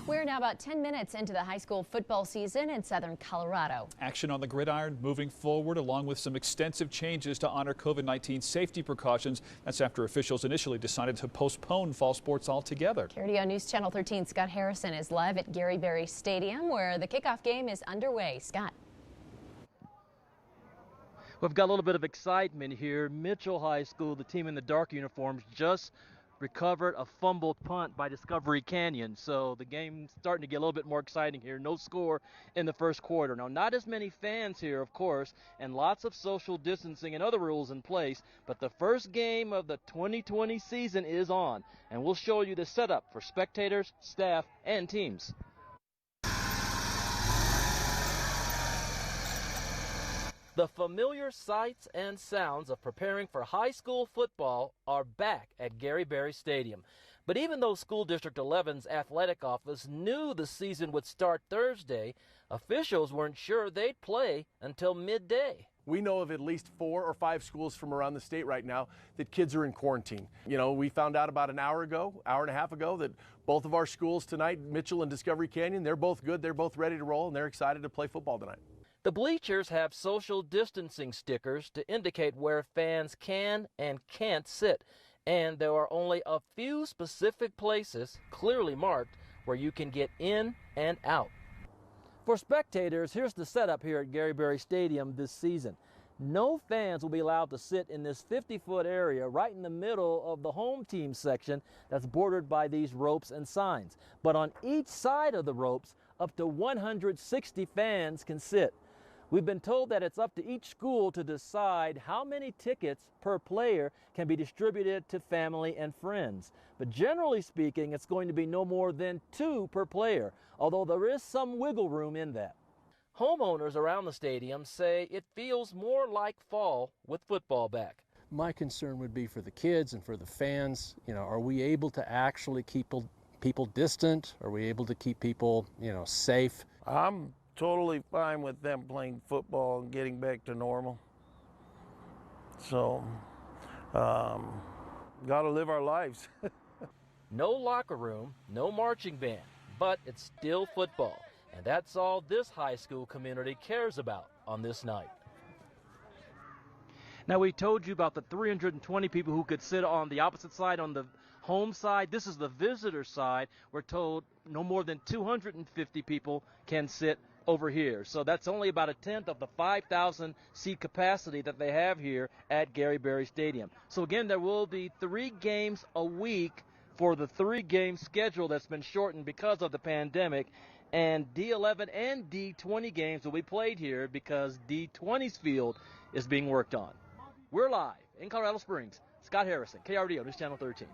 We're now about 10 minutes into the high school football season in southern Colorado. Action on the gridiron moving forward, along with some extensive changes to honor COVID-19 safety precautions. That's after officials initially decided to postpone fall sports altogether. KRDO News Channel 13 Scott Harrison is live at Garry Berry Stadium, where the kickoff game is underway. Scott. We've got a little bit of excitement here. Mitchell High School, the team in the dark uniforms, just recovered a fumbled punt by Discovery Canyon. So the game's starting to get a little bit more exciting here. No score in the first quarter. Now, not as many fans here, of course, and lots of social distancing and other rules in place, but the first game of the 2020 season is on, and we'll show you the setup for spectators, staff, and teams. The familiar sights and sounds of preparing for high school football are back at Garry Berry Stadium. But even though School District 11's athletic office knew the season would start Thursday, officials weren't sure they'd play until midday. We know of at least 4 or 5 schools from around the state right now that kids are in quarantine. You know, we found out about an hour and a half ago, that both of our schools tonight, Mitchell and Discovery Canyon, they're both good, they're both ready to roll, and they're excited to play football tonight. The bleachers have social distancing stickers to indicate where fans can and can't sit, and there are only a few specific places clearly marked where you can get in and out. For spectators, here's the setup here at Garry Berry Stadium this season. No fans will be allowed to sit in this 50-foot area right in the middle of the home team section that's bordered by these ropes and signs. But on each side of the ropes, up to 160 fans can sit. We've been told that it's up to each school to decide how many tickets per player can be distributed to family and friends. But generally speaking, it's going to be no more than 2 per player, although there is some wiggle room in that. Homeowners around the stadium say it feels more like fall with football back. My concern would be for the kids and for the fans. You know, are we able to actually keep people distant? Are we able to keep people, safe? I'm totally fine with them playing football and getting back to normal. So, gotta live our lives. No locker room, no marching band, but it's still football. And that's all this high school community cares about on this night. Now, we told you about the 320 people who could sit on the opposite side, on the home side. This is the visitor side. We're told no more than 250 people can sit over here. So that's only about 1/10 of the 5,000 seat capacity that they have here at Garry Berry Stadium. So again, there will be 3 games a week for the 3-game schedule that's been shortened because of the pandemic. And D11 and D20 games will be played here because D20's field is being worked on. We're live in Colorado Springs. Scott Harrison, KRDO News Channel 13.